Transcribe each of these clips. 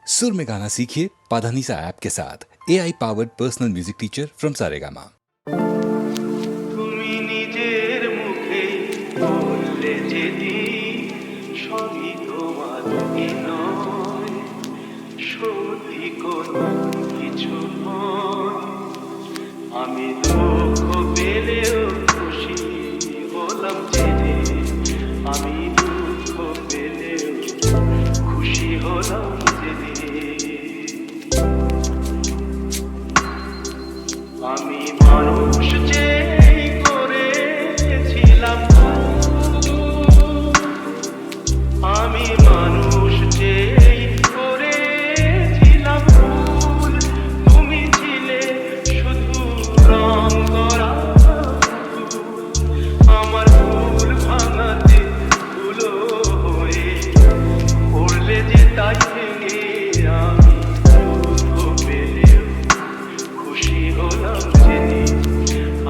सुर में गाना सीखिए पाधानीसा ऐप के साथ AI powered personal music teacher from Saregama. তুমি নিজের মুখে বললে যেদিন সবই তোমার নয়, সত্যি কোনো কিছু নয়। আমি দুঃখ পেলেও খুশি হলাম জেনে, আমি দুঃখ পেলেও খুশি হলাম জেনে। আমি মানুষ চেয়ে করেছিলাম, আমি মানুষ চেয়ে করেছিলাম ভুল। তুমি ছিলে শুধু রং করা, আমার ভুল ভাঙাতে ভুলো হয়ে পড়লে যে তাই ভেঙে। আমি দুঃখ পেলেও খুশি হলাম জেনে,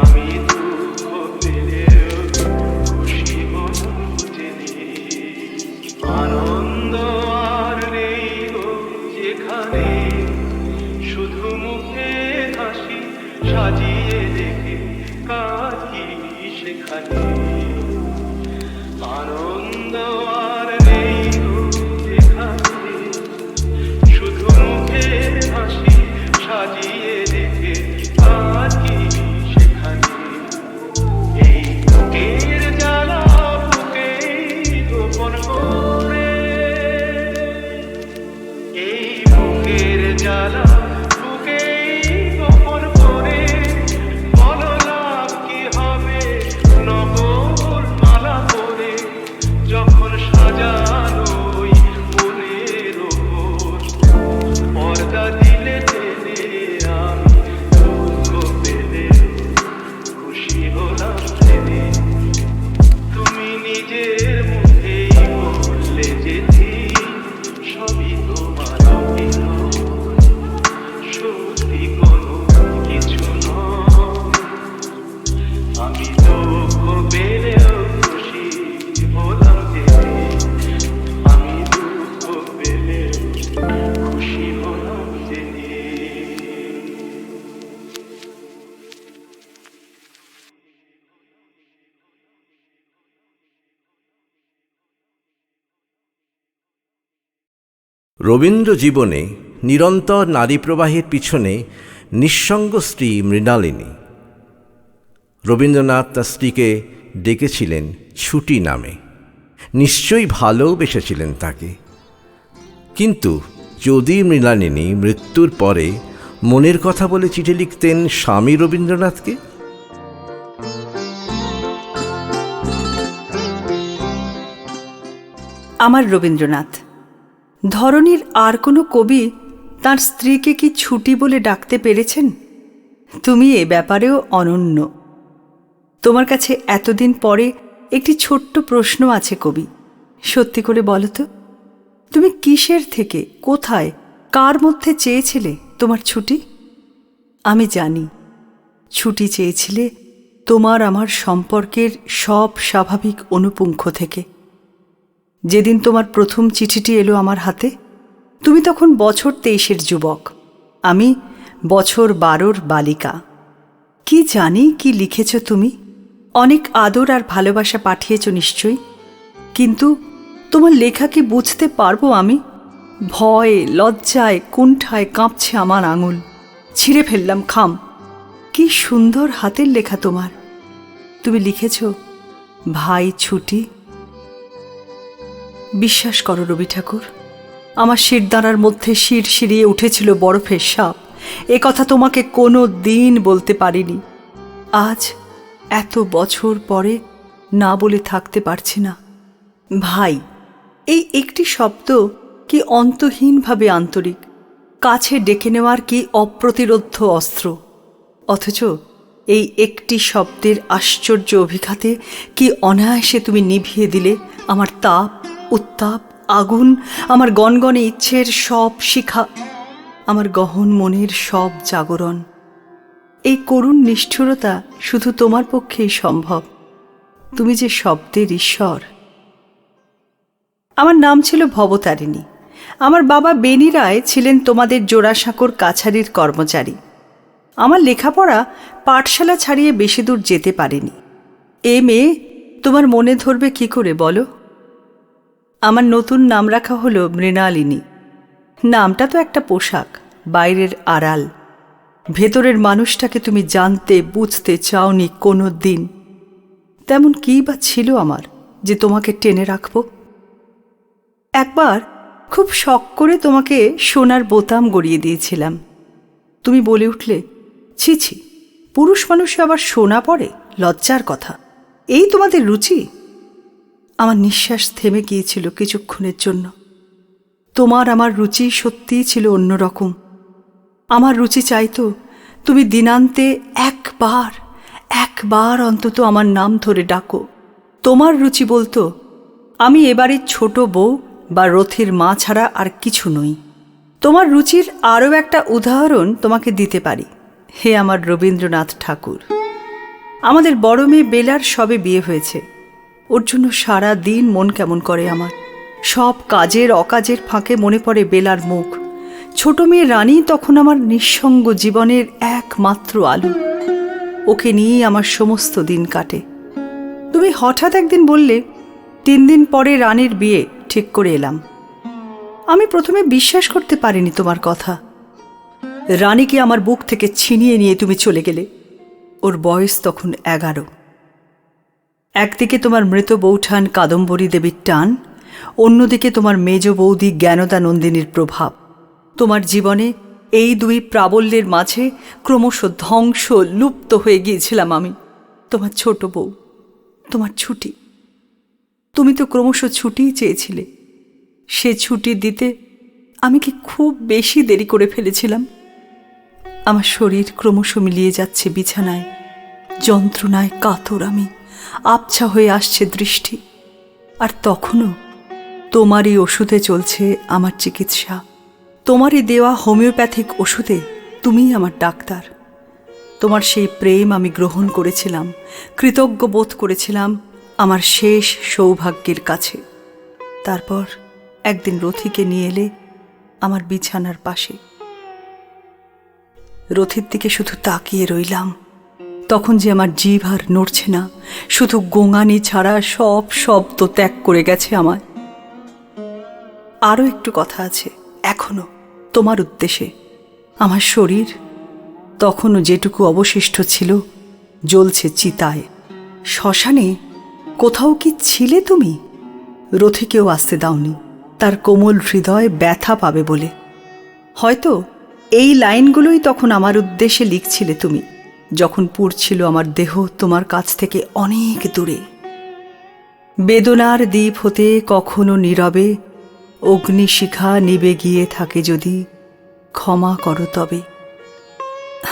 আমি দুঃখ পেলেও খুশি হলাম জেনে। আনন্দ আর নেই গো যেখানে, শুধু মুখে হাসি সাজিয়ে রেখে কাজ কি সেখানে। আনন্দ আর নেই গো যেখানে, শুধু মুখে হাসি সাজিয়ে রেখে কাজ কি সেখানে। এই বুকের জ্বালা বুকে গোপন করে, এই বুকের জ্বালা বুকে গোপন করে, বলো লাভ কি হবে নকল মালা পরে, যখন সাজানো ওই মনের ওপর পর্দা দিলে টেনে। আমি দুঃখ পেলেও খুশি হলাম জেনে, তুমি নিজের মুখেই বললে যেদিন সবই তোমার অভিনয়, সত্যি কোনো কিছু নয়। আমি দুঃখ পেলেও খুশি হলাম জেনে, আমি দুঃখ পেলেও খুশি হলাম জেনে। রবীন্দ্র জীবনে নিরন্তর নারী প্রবাহের পিছনে নিঃসঙ্গ স্ত্রী মৃণালিনী। রবীন্দ্রনাথ তার স্ত্রীকে ডেকেছিলেন ছুটি নামে, নিশ্চয়ই ভালোবেসেছিলেন তাকে। কিন্তু যদি মৃণালিনী মৃত্যুর পরে মনের কথা বলে চিঠি লিখতেন স্বামী রবীন্দ্রনাথকে, আমার রবীন্দ্রনাথ, ধরনীর আর কোনো কবি তার স্ত্রীকে কি ছুটি বলে ডাকতে পেরেছেন? তুমি এ ব্যাপারেও অনন্য। তোমার কাছে এতদিন পরে একটি ছোট্ট প্রশ্ন আছে কবি, সত্যি করে বলো তো, তুমি কিসের থেকে, কোথায়, কার মধ্যে চেয়েছিলে তোমার ছুটি? আমি জানি ছুটি চেয়েছিলে তোমার আমার সম্পর্কের সব স্বাভাবিক অনুপুঙ্খ থেকে। যেদিন তোমার প্রথম চিঠিটি এলো আমার হাতে, তুমি তখন বছর 23-এর যুবক, আমি বছর 12-র বালিকা। কি জানি কি লিখেছ তুমি, অনেক আদর আর ভালোবাসা পাঠিয়েছ নিশ্চয়ই, কিন্তু তোমার লেখা কি বুঝতে পারবো আমি? ভয়ে লজ্জায় কুণ্ঠায় কাঁপছে আমার আঙুল, ছিঁড়ে ফেললাম খাম। কি সুন্দর হাতের লেখা তোমার। তুমি লিখেছ, ভাই ছুটি। বিশ্বাস করো রবি ঠাকুর, আমার শিরদাঁড়ার মধ্যে শির শিরিয়ে উঠেছিল বরফের সাপ। এ কথা তোমাকে কোনো দিন বলতে পারিনি। আজ এত বছর পরে না বলে থাকতে পারছি না। ভাই, এই একটি শব্দ কি অন্তহীনভাবে আন্তরিক, কাছে ডেকে নেওয়ার কি অপ্রতিরোধ্য অস্ত্র। অথচ এই একটি শব্দের আশ্চর্য অভিঘাতে কি অনায়াসে তুমি নিভিয়ে দিলে আমার তাপ, উত্তাপ, আগুন, আমার গনগনে ইচ্ছের সব শিখা, আমার গহন মনের সব জাগরণ। এই করুণ নিষ্ঠুরতা শুধু তোমার পক্ষেই সম্ভব। তুমি যে শব্দের ঈশ্বর। আমার নাম ছিল ভবতারিণী। আমার বাবা বেনি রায় ছিলেন তোমাদের জোড়াসাঁকোর কাছারির কর্মচারী। আমার লেখাপড়া পাঠশালা ছাড়িয়ে বেশি দূর যেতে পারেনি। এ মেয়ে তোমার মনে ধরবে কি করে বলো? আমার নতুন নাম রাখা হলো মৃণালিনী। নামটা তো একটা পোশাক, বাইরের আড়াল। ভেতরের মানুষটাকে তুমি জানতে বুঝতে চাওনি কোনো দিন। তেমন কী বা ছিল আমার যে তোমাকে টেনে রাখব? একবার খুব শখ করে তোমাকে সোনার বোতাম গড়িয়ে দিয়েছিলাম। তুমি বলে উঠলে, ছি ছি, পুরুষ মানুষে আবার সোনা পরে, লজ্জার কথা। এই তোমাদের রুচি? আমার নিঃশ্বাস থেমে গিয়েছিল কিছুক্ষণের জন্য। তোমার আমার রুচি সত্যিই ছিল অন্যরকম। আমার রুচি চাইতো তুমি দিনান্তে একবার অন্তত আমার নাম ধরে ডাকো। তোমার রুচি বলতো আমি এবারের ছোট বউ বা রথের মা ছাড়া আর কিছু নই। তোমার রুচির আরও একটা উদাহরণ তোমাকে দিতে পারি। হে আমার রবীন্দ্রনাথ ঠাকুর! আমাদের বড় মেয়ে বেলার সবে বিয়ে হয়েছে। ওর জন্য সারা দিন মন কেমন করে আমার। সব কাজের অকাজের ফাঁকে মনে পড়ে বেলার মুখ। ছোট মেয়ে রানী তখন আমার নিঃসঙ্গ জীবনের একমাত্র আলো। ওকে নিয়েই আমার সমস্ত দিন কাটে। তুমি হঠাৎ একদিন বললে 3 দিন পরে রানীর বিয়ে ঠিক করে এলাম। আমি প্রথমে বিশ্বাস করতে পারিনি তোমার কথা। রানীকে আমার বুক থেকে ছিনিয়ে নিয়ে তুমি চলে গেলে। ওর বয়স তখন 11। একদিকে তোমার মৃত বৌঠান কাদম্বরী দেবীর টান, অন্যদিকে তোমার মেজ বৌদি জ্ঞানদা নন্দিনীর প্রভাব। তোমার জীবনে এই দুই প্রাবল্যের মাঝে ক্রমশ ধ্বংস লুপ্ত হয়ে গিয়েছিলাম আমি। তোমার ছোট বউ, তোমার ছুটি। তুমি তো ক্রমশ ছুটিই চেয়েছিলে। সে ছুটি দিতে আমি কি খুব বেশি দেরি করে ফেলেছিলাম? আমার শরীর ক্রমশ মিলিয়ে যাচ্ছে বিছানায়। যন্ত্রণায় কাতর আমি, আবছা হয়ে আসছে দৃষ্টি। আর তখনও তোমারই ওষুধে চলছে আমার চিকিৎসা। তোমারই দেওয়া হোমিওপ্যাথিক ওষুধে তুমিই আমার ডাক্তার। তোমার সেই প্রেম আমি গ্রহণ করেছিলাম, কৃতজ্ঞ বোধ করেছিলাম আমার শেষ সৌভাগ্যের কাছে। তারপর একদিন রথিকে নিয়ে এলে আমার বিছানার পাশে। রথির দিকে শুধু তাকিয়ে রইলাম। তখন যে আমার জিভ আর নড়ছে না, শুধু গোঙানি ছাড়া সব শব্দ ত্যাগ করে গেছে আমায়। আরও একটু কথা আছে এখনো তোমার উদ্দেশ্যে। আমার শরীর তখনও যেটুকু অবশিষ্ট ছিল জ্বলছে চিতায়। শ্মশানে কোথাও কি ছিলে তুমি? রথিকেও আসতে দাওনি, তার কোমল হৃদয় ব্যথা পাবে বলে। হয়তো এই লাইনগুলোই তখন আমার উদ্দেশ্যে লিখছিলে তুমি, যখন পুড়ছিল আমার দেহ তোমার কাছ থেকে অনেক দূরে। বেদনার দ্বীপ হতে কখনো নীরবে অগ্নিশিখা নিবে গিয়ে থাকে যদি, ক্ষমা করো তবে।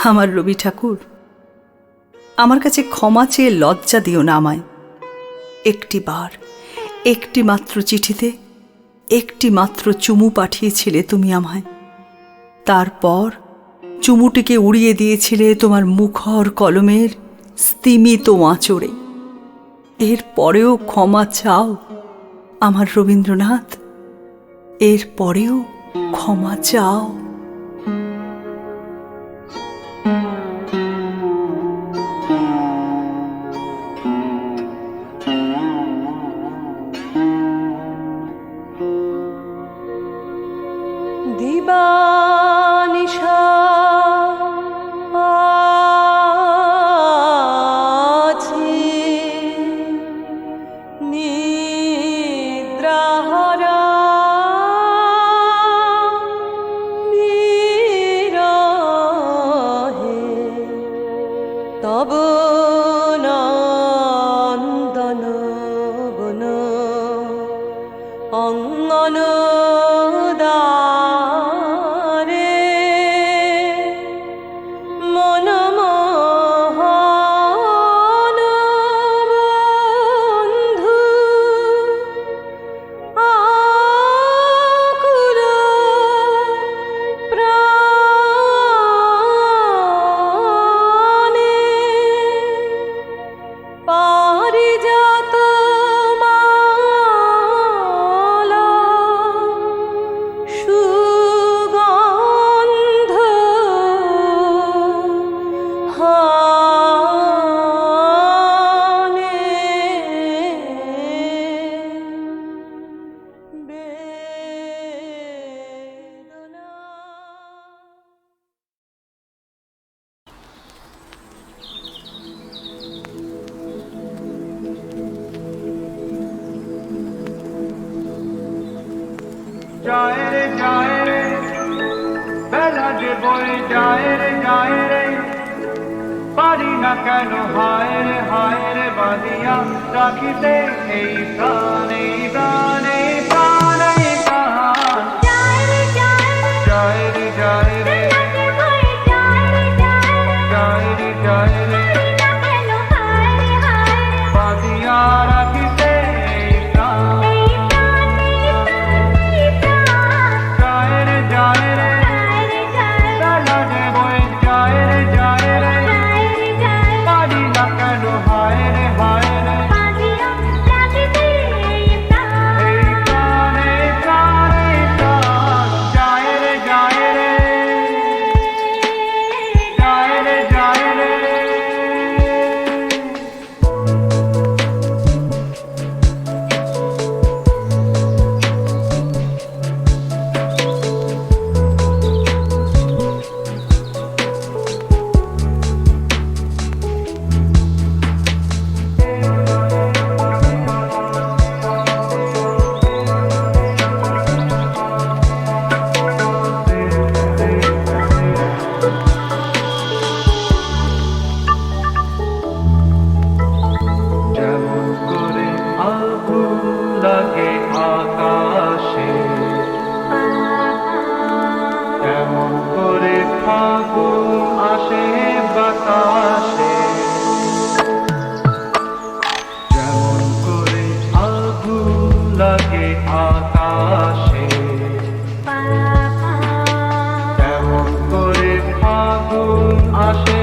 আমার রবি ঠাকুর, আমার কাছে ক্ষমা চেয়ে লজ্জা দিও না আমায়। একটি মাত্র চিঠিতে একটি মাত্র চুমু পাঠিয়েছিলে তুমি আমায়। তারপর চুমুটিকে উড়িয়ে দিয়েছিলে তোমার মুখর কলমের স্তিমিত আঁচড়ে। এর পরেও ক্ষমা চাও আমার রবীন্দ্রনাথ? এর পরেও ক্ষমা চাও? দিবানিশা আছি নিদ্রাহারা বিরহে তব নন্দন বন অঙ্গন দ্বারে বয়ে যায় রে পারি না কেন হায় রে বাঁধিয়া রাখিতে এই প্রাণ এই প্রাণ এই প্রাণ এই প্রাণ যায় রে যায় রে যায় রে যায় রে বাঁধিয়া রাখিতে এই প্রাণ যায় রে বেলা যে বয়ে যায় রে পারি না কেন হায় রে এই প্রাণ এই প্রাণ এই প্রাণ যায় রে যায় রে যায় রে যেমন করে আগুন লাগে আকাশে তেমন করে ফাগুন আসে বাতাসে যেমন করে আগুন লাগে আকাশে তেমন করে ফাগুন আসে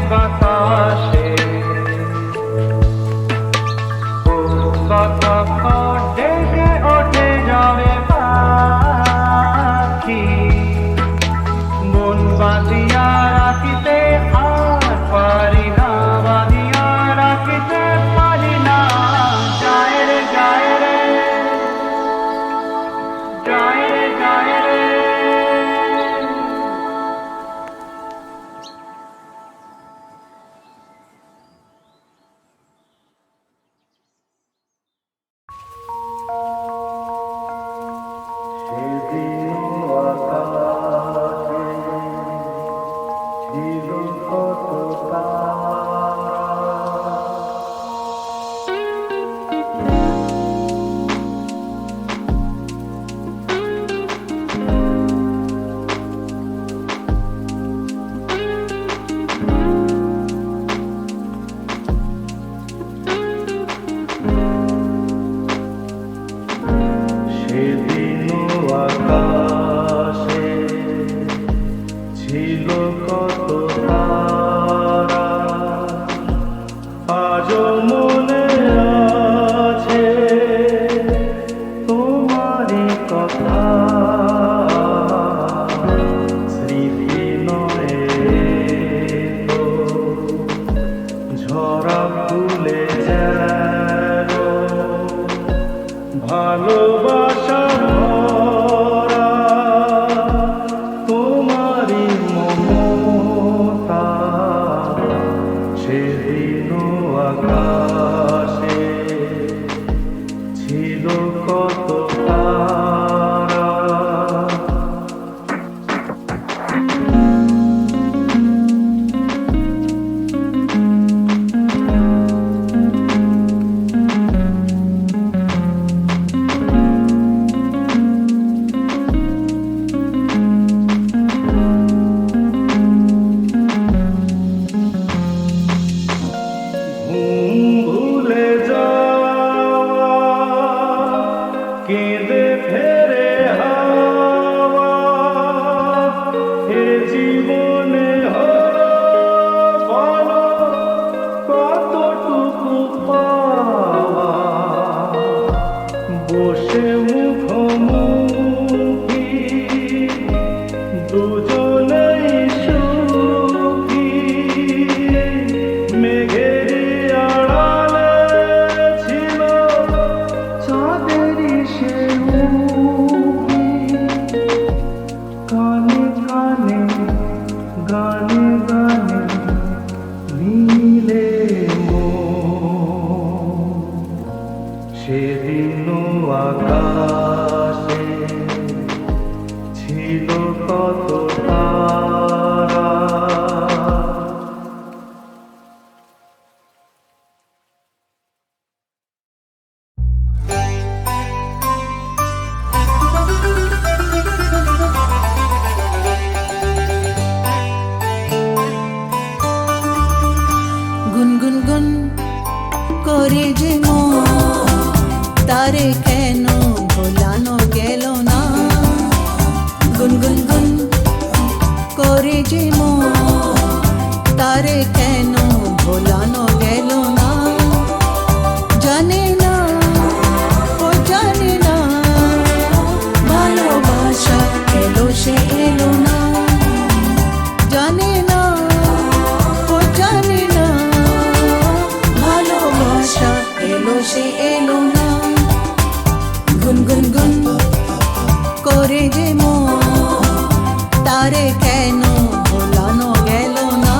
বাতাসে কথা ডেকে ওঠে যাবে পাখি মন বাঁধিয়া রাখিতে আর পারি না বাঁধিয়া রাখিতে পারি না যায় রে যায় রে যায় রে যায় রে ছিল কত তারা আজও মনে আছে তোমারই কথা স্মৃতি নয় তো ঝরা ফুলে যেন ভালোবাসা ভরা তোমারই মমতা সেদিন আকাশে ছিল কত তারা ভুলে যাওয়া কেঁদে ফেরে হাওয়া এ জীবনে বলো কতটুকু পাওয়া বসে মুখোমুখি দুজনেই সুখী মেঘের আড়ালে ছিল চাঁদেরই সে উঁকি কানে কানে গানে গানে নীলে সেদিন আকাশে ছিল কত তারা তারে কেন ভোলানো গেল না।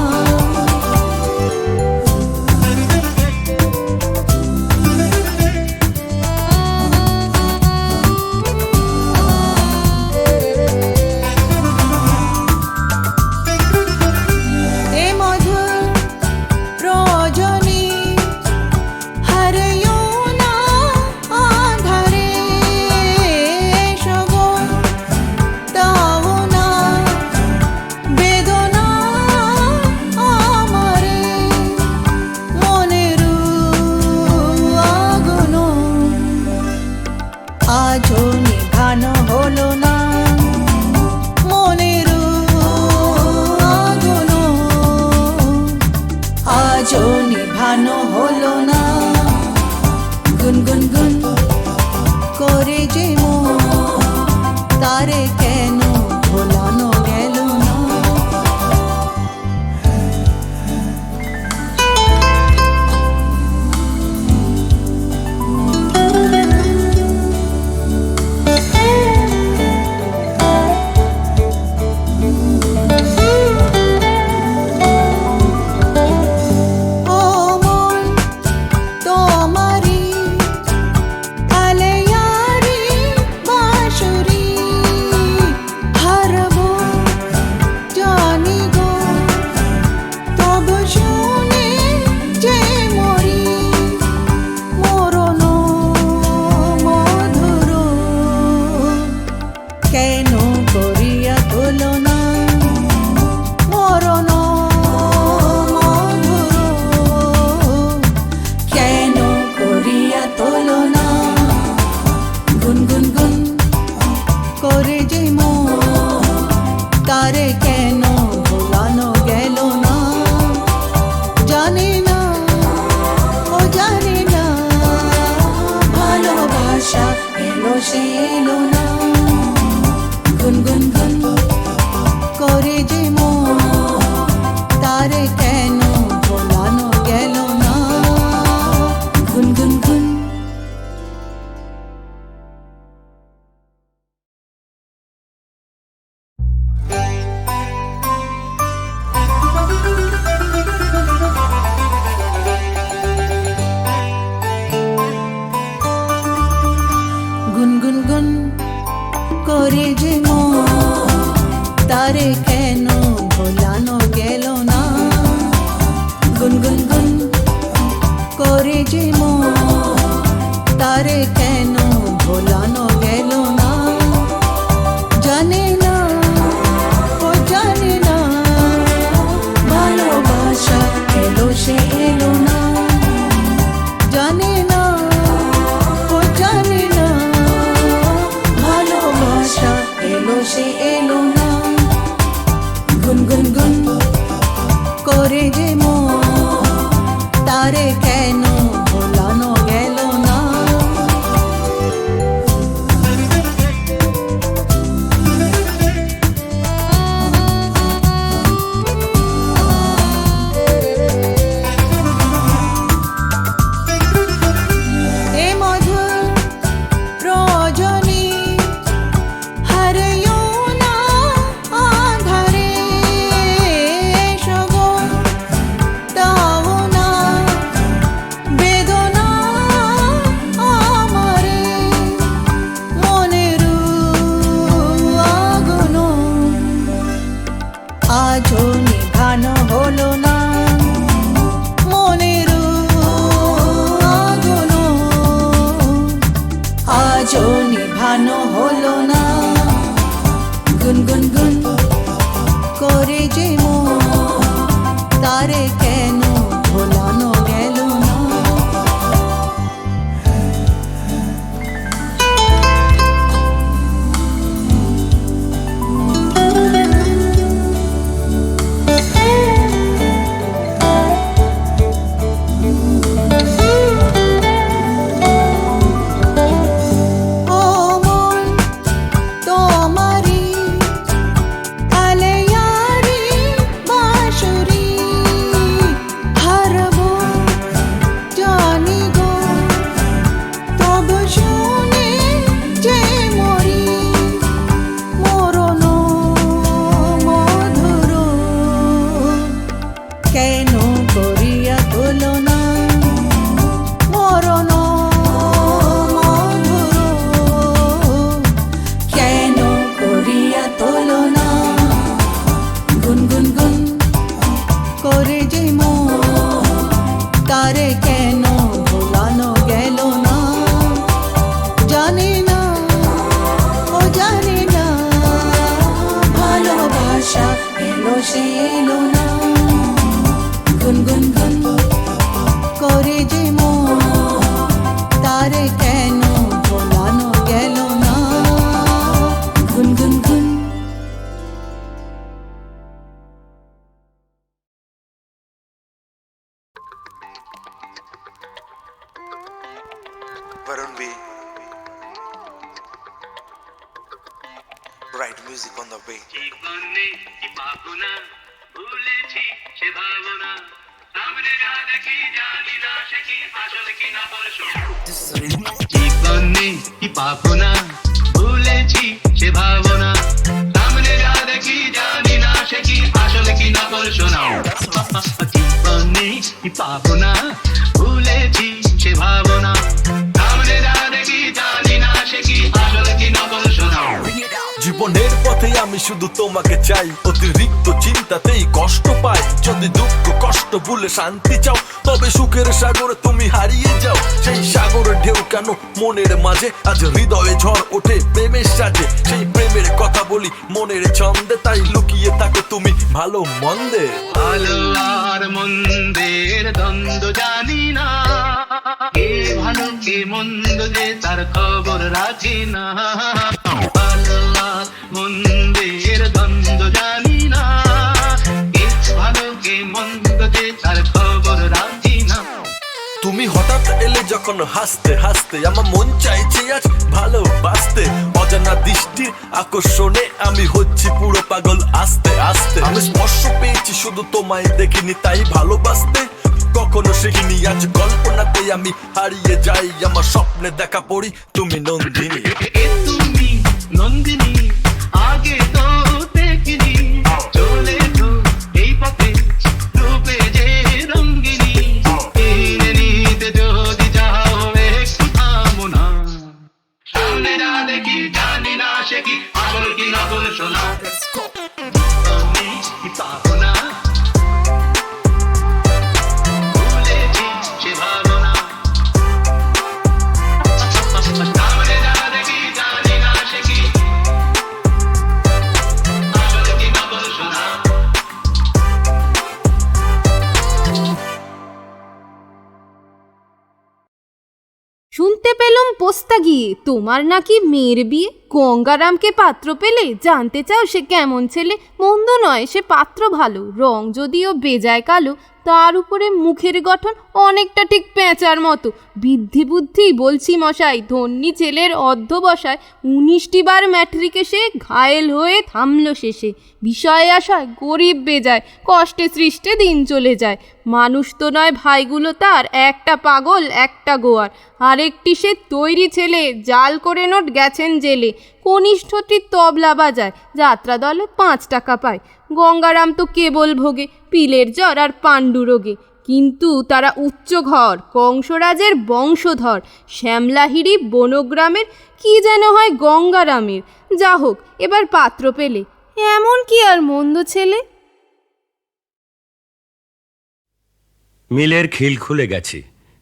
এ মধুর রজনী হারিও না আঁধারে, এসো গো দাও না বেদনা আমারে, মনের আগুন আজও নিভানো হলো না, মনের আগুন আজও নিভানো হলো না। গুনগুন গুন করে যে মন তারে কেন ভোলানো গেল না। ও মন তোমারি আলেয়ারি বাঁশুরি, হারবো জানি গো তবু শুনে যে মরি, মরণ মধুর কেন করিয়া তোলো না, মরণ মধুর কেন করিয়া তোলো না। গুনগুন গুন করে যে মন তারে কেন ভোলানো গেল না। জানি না ও জানি না ভালোবাসা এলো সে এলো না। গুনগুন গুন করে যে মন তারে কেন ভোলানো গেল না। গুনগুন গুন। গুনগুন গুন করে যে মন তারে কেন ভোলানো গেল না। গুনগুন গুন করে যে মন তারে কেন ভোলানো গেল না। জানে না ও জানে না ভালোবাসা এলো সে এলো না। জানে না ও জানে না ভালোবাসা এলো সে এলো না। গুনগুন গুন করে যে মন তারে কেন ভোলানো গেল না। এ মধুর রজনী হারিও না আঁধারে, এসো গো দাও না বেদনা আমারে, মনের আগুন আজও নিভানো হলো না, মনের আগুন আজও নিভানো হলো না। গুনগুন গুন করে যে মন তারে কেন ভোলানো গেল না। ও মন তোমারি আলেয়ারি আশা এলো সে এলো না, গুনগুন গুন করে যে মন, তারে কেন ভোলানো গেল না, গুনগুন গুন। Varun B. Right music on the way. জীবনে কি পাবো না, ভুলেছি সে ভাবনা, সামনে যা দেখি জানি না সে কি আসল কি না পরশু। জীবনে কি পাবো না, ভুলেছি সে ভাবনা, সামনে যা দেখি জানি না সে কি আসল কি না পরশু। জীবনে কি পাবো না, ভুলেছি সে ভাবনা, সামনে যা দেখি জানি না সে কি আসল কি না পরশু। জীবনের পথে আমি শুধু তোমাকে চাই, অতিরিক্ত চিন্তাতেই কষ্ট পাই। যদি দুঃখ কষ্ট ভুলে শান্তি চাও, তবে সুখের সাগরে তুমি হারিয়ে যাও। সেই সাগরের ঢেউ কেন মনের মাঝে, আজ হৃদয়ে ঝড় ওঠে প্রেমের সাজে। সেই প্রেমের কথা বলি মনের ছন্দে, তাই লুকিয়ে থাকো তুমি ভালো মন্দে। ভালো আর মন্দের দ্বন্দ্ব জানি না, কে ভালো কে মন্দ যে তার খবর রাখি না। ভালো আর মন্দের দ্বন্দ্ব জানি না, কে ভালো কে মন্দ যে তার খবর রাখি না। তুমি হঠাৎ এলে যখন হাসতে হাসতে, আমার মন চাইছে আজ ভালোবাসতে। অজানা দৃষ্টির আকর্ষণে আমি হচ্ছি পুরো পাগল আস্তে আস্তে। আমি স্পর্শ পেয়েছি শুধু তোমায় দেখিনি, তাই ভালোবাসতে কখনো শিখিনি। আজ কল্পনাতে আমি হারিয়ে যাই, আমার স্বপ্নে দেখা পড়ি তুমি নন্দিনী। এ তুমি নন্দিনী, আগে তো দেখিনি, চলে তো এই পথে রূপে যে রঙ্গিনী। কিনে নিতে যদি যাও একটু থামো না, সামনে যা দেখি জানি না সে কি আসল কি নকল সোনা। আমি কি পাবো না, ভুলেছি সে ভাবনা, সামনে যা দেখি জানি না সে কি আসল কি নকল সোনা। শুনতে পেলাম পোস্তা গিয়ে তোমার নাকি মেয়ের বিয়ে। গঙ্গারামকে পাত্র পেলে জানতে চাও সে কেমন ছেলে? মন্দ নয়, সে পাত্র ভালো, রং যদিও বেজায় কালো, তার উপরে মুখের গঠন অনেকটা ঠিক পেঁচার মতো। বৃদ্ধি বুদ্ধি বলছি মশাই, ধন্যী ছেলের অধ্যবসায় 19টি বার ম্যাট্রিকে সে ঘায়েল হয়ে থামল শেষে। বিষয়ে আশায় গরিব বেজায়, কষ্টে সৃষ্টে দিন চলে যায়। মানুষ তো নয় ভাইগুলো তার, একটা পাগল একটা গোয়ার, আরেকটি সে তৈরি ছেলে, জাল করে নোট গেছেন জেলে। কনিষ্ঠটি তবলা বাজায়, যাত্রা দলে 5 টাকা পায়। গঙ্গারাম তো কেবল ভোগে পিলের জ্বর আর পাণ্ডু রোগে। কিন্তু তারা উচ্চ ঘর, কংসরাজের বংশধর। শ্যামলাহিড়ি বনগ্রামের কি যেন হয় গঙ্গারামের। যা হোক, এবার পাত্র পেলে, এমন কি আর মন্দ ছেলে? মিলের খিল খুলে গেছে,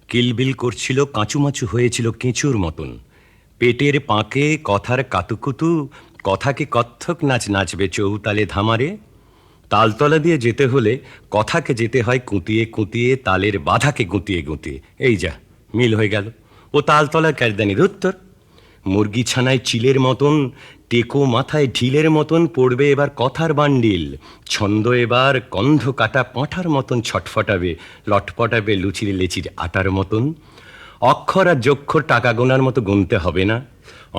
কিলবিল করছিল, কাঁচুমাচু হয়েছিল কেঁচুর মতন। পেটের পাঁকে কথার কাতুকুতু, কথাকে কত্থক নাচ নাচবে চৌতালে ধামারে। তালতলা দিয়ে যেতে হলে কথাকে যেতে হয় কুঁতিয়ে কুঁতিয়ে, তালের বাধাকে গুঁতিয়ে গুঁতিয়ে। এই যা মিল হয়ে গেল। ও তালতলার ক্যারদানির উত্তর। মুরগি ছানায় চিলের মতন, টেকো মাথায় ঢিলের মতন পড়বে এবার কথার বান্ডিল। ছন্দ এবার কন্ধ কাটা পাঁঠার মতন ছটফটাবে, লটপটাবে লুচির লেচির আটার মতন। অক্ষর আর যক্ষর টাকা গোনার মতো গুনতে হবে না।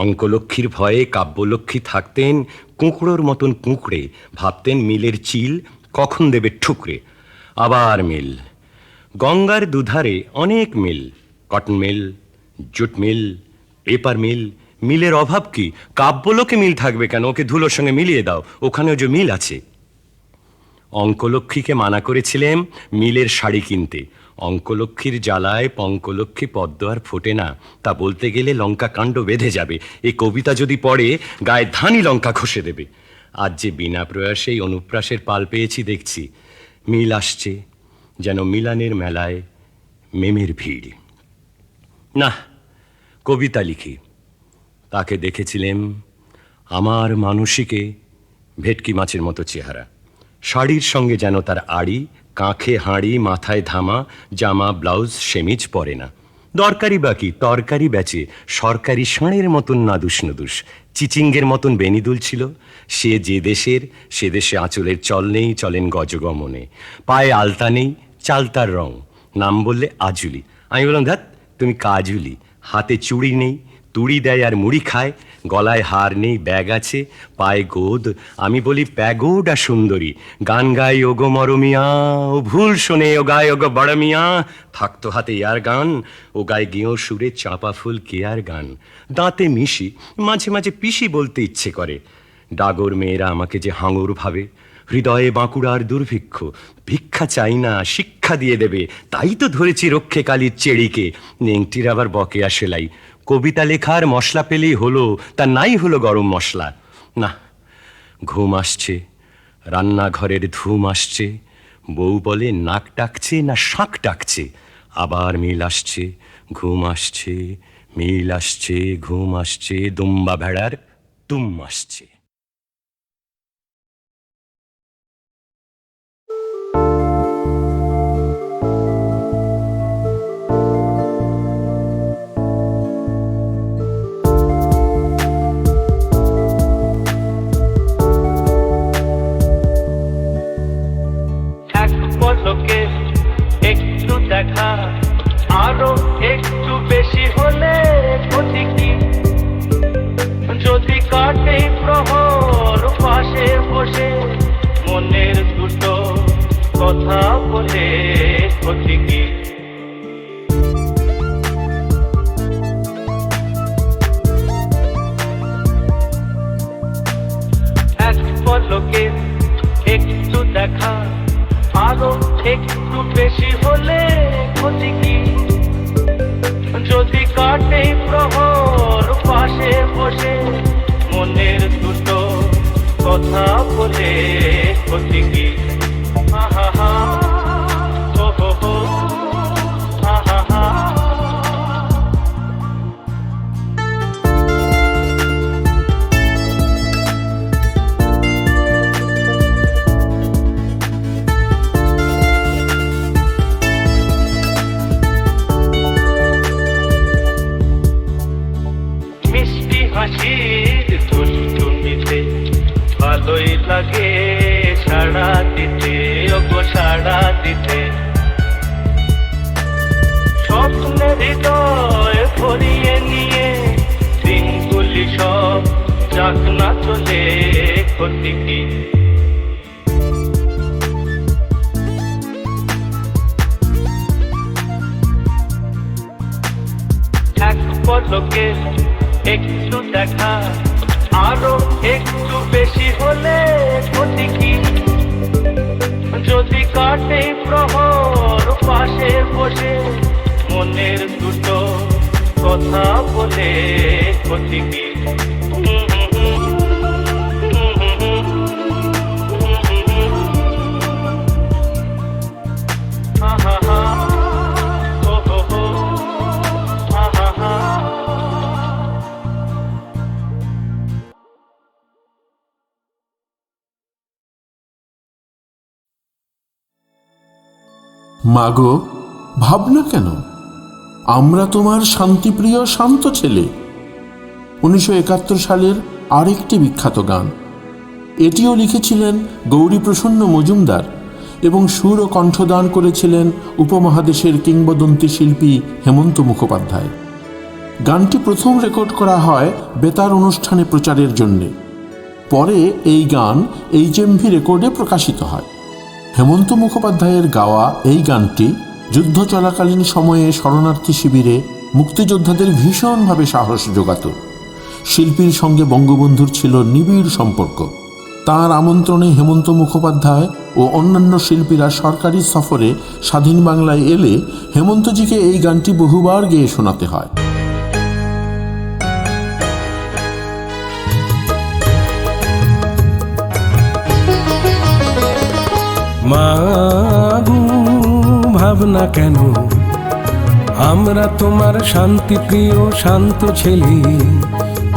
অঙ্কলক্ষ্মীর ভয়ে কাব্যলক্ষ্মী থাকতেন কুঁকড়োর মতন কুঁকড়ে, ভাবতেন মিলের চিল কখন দেবে ঠুকরে। আবার মিল, গঙ্গার দুধারে অনেক mill, cotton mill, jute mill, paper mill. মিলের অভাব কি? কাব্যলোকে মিল থাকবে কেন? ওকে ধুলোর সঙ্গে মিলিয়ে দাও, ওখানেও যে মিল আছে। অঙ্কলক্ষ্মীকে মানা করেছিলেন মিলের শাড়ি কিনতে। অঙ্কলক্ষ্মীর জ্বালায় পঙ্কলক্ষ্মী পদ্ম আর ফোটে না, তা বলতে গেলে লঙ্কা কাণ্ড বেঁধে যাবে। এই কবিতা যদি পড়ে গায়ে ধানি লঙ্কা ঘষে দেবে। আজ যে বিনা প্রয়াসেই অনুপ্রাসের পাল পেয়েছি দেখছি, মিল আসছে যেন মিলানের মেলায় মেমের ভিড়। না, কবিতা লিখি। তাকে দেখেছিলেন আমার মানসিকে ভেটকি মাছের মতো চেহারা, শাড়ির সঙ্গে যেন তার আড়ি, কাঁখে হাঁড়ি, মাথায় ধামা, জামা ব্লাউজ সেমিজ পরে না। দরকারি বাকি তরকারি বেচে সরকারি ষাঁড়ের মতন নাদুস নুদুস, চিচিঙ্গের মতন বেনি দুলছিল। সে যে দেশের সে দেশে আঁচলের চল নেই, চলেন গজগমনে। পায়ে আলতা নেই, চালতার রং। নাম বললে আজুলি। আমি বললাম, ধ্যাত তুমি কাজুলি। হাতে চুড়ি নেই, তুড়ি দেয় আর মুড়ি খায়। গলায় হার নেই, ব্যাগ আছে, পায়ে গোদ। আমি বলি প্যাগোডা সুন্দরী। গান গাই ওগো মরমিয়া, ও ভুল শোনে ও গায় ওগো বড় মিয়া। থাকতো হাতে ইয়ার গান, ও গায়ে গেঁয়ো সুরে চাঁপা ফুল কেয়ার গান। দাঁতে মিশি, মাঝে মাঝে পিসি বলতে ইচ্ছে করে। ডাগর মেয়েরা আমাকে যে হাঙর ভাবে। হৃদয়ে বাঁকুড়ার দুর্ভিক্ষ, ভিক্ষা চাই না, শিক্ষা দিয়ে দেবে। তাই তো ধরেছি রক্ষে কালীর চেড়িকে। নেংটির আবার বকেয়া সেলাই। কবিতা লেখার মশলা পেলেই হলো, তা নাই হলো গরম মশলা। না, ঘুম আসছে, রান্নাঘরের ধুম আসছে। বউ বলে নাক ডাকছে না শাঁখ ডাকছে। আবার মিল আসছে, ঘুম আসছে, মিল আসছে, ঘুম আসছে। দুম্বা ভেড়ার তুম আসছে। একটু দেখা, আরো একটু বেশি হলে ক্ষতি কি? যদি কাটে প্রহর পাশে বসে মনের দুটো কথা বলে ক্ষতি কি? এক পলকে একটু দেখা, আরো একটু বেশি হলে ক্ষতি কি? যদি কাটে প্রহর পাশে বসে মনের দুটো কথা বলে ক্ষতি কি? আহা হা, ও হো হো, আহা হা। হাসির দুষ্টুমিতে ভালোই লাগে সাড়া দিতে, ওগো সাড়া দিতে। স্বপ্নের হৃদয় ভরিয়ে নিয়ে দিনগুলি সব যাক না চলে ক্ষতি কি? এক পলকে একটু দেখা, আরো একটু বেশি হলে ক্ষতি কি? যদি কাটে প্রহর পাশে বসে মনের দুটো কথা বলে ক্ষতি কি? আহা হা, ও হো হো, আহা হা। মাগো, ভাবনা কেন? আমরা তোমার শান্তিপ্রিয় শান্ত ছেলে। 1971 সালের আরেকটি বিখ্যাত গান। এটিও লিখেছিলেন গৌরীপ্রসন্ন মজুমদার এবং সুর ও কণ্ঠদান করেছিলেন উপমহাদেশের কিংবদন্তি শিল্পী হেমন্ত মুখোপাধ্যায়। গানটি প্রথম রেকর্ড করা হয় বেতার অনুষ্ঠানে প্রচারের জন্যে। পরে এই গান HMV রেকর্ডে প্রকাশিত হয়। হেমন্ত মুখোপাধ্যায়ের গাওয়া এই গানটি যুদ্ধ চলাকালীন সময়ে শরণার্থী শিবিরে মুক্তিযোদ্ধাদের ভীষণভাবে সাহস যোগাত। শিল্পীর সঙ্গে বঙ্গবন্ধুর ছিল নিবিড় সম্পর্ক। তাঁর আমন্ত্রণে হেমন্ত মুখোপাধ্যায় ও অন্যান্য শিল্পীরা সরকারি সফরে স্বাধীন বাংলায় এলে হেমন্তজিকে এই গানটি বহুবার গেয়ে শোনাতে হয়। মাগো, ভাবনা কেন? আমরা তোমার শান্তিপ্রিয় শান্ত ছেলে।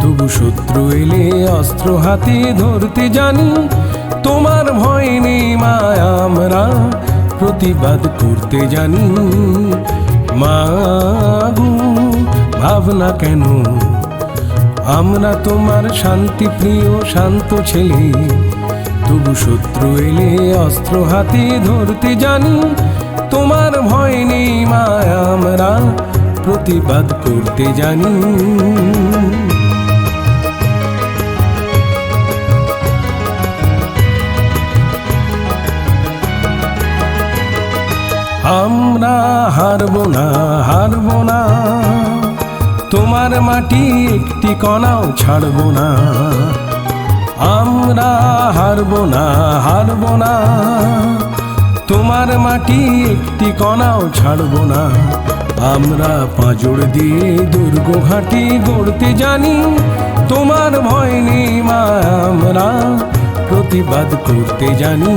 তবু শত্রু এলে অস্ত্র হাতে ধরতে জানি। তোমার ভয় নেই মা, আমরা প্রতিবাদ করতে জানি। মা গো ভাবনা কেন, আমরা তোমার শান্তি প্রিয় শান্ত ছেলে। তবু শত্রু এলে অস্ত্র হাতে ধরতে জানি। তোমার ভয় নেই মা, আমরা প্রতিবাদ করতে জানি। আমরা হারবো না, হারবো না, তোমার মাটি একটি কণাও ছাড়বো না। আমরা হারবো না, হারবো না, তোমার মাটি একটি কণাও ছাড়বো না। আমরা পাঁজর দিয়ে দুর্গ ঘাঁটি গড়তে জানি। তোমার ভয় নেই মা, আমরা প্রতিবাদ করতে জানি।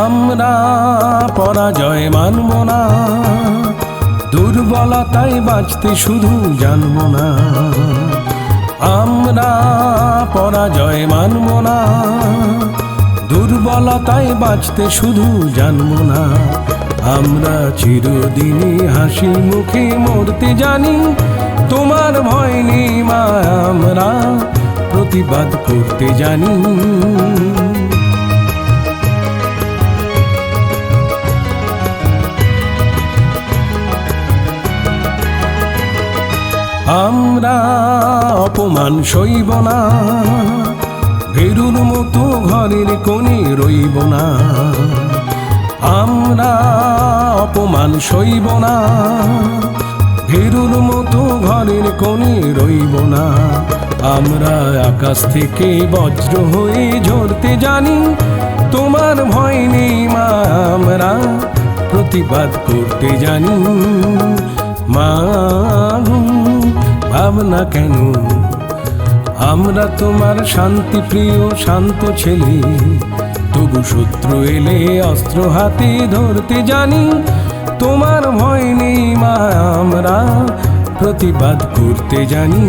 আমরা পরাজয় মানব না, দুর্বলতায় বাঁচতে শুধু জানব না। আমরা পরাজয় মানব না, দুর্বলতায় বাঁচতে শুধু জানব না। আমরা চিরদিনই হাসি মুখে মরতে জানি। তোমার ভয় নেই মা, আমরা প্রতিবাদ করতে জানি। আমরা অপমান সইব না, ভীরুর মতো ঘরের কোণে রইব না। আমরা অপমান সইব না, ভীরুর মতো ঘরের কোণে রইব না। আমরা আকাশ থেকে বজ্র হয়ে ঝরতে জানি। তোমার ভয় নেই মা, আমরা প্রতিবাদ করতে জানি। মা গো ভাবনা কেন, আমরা তোমার শান্তি প্রিয় শান্ত ছেলে। তবু শত্রু এলে অস্ত্র হাতে ধরতে জানি। তোমার ভয় নেই মা, আমরা প্রতিবাদ করতে জানি।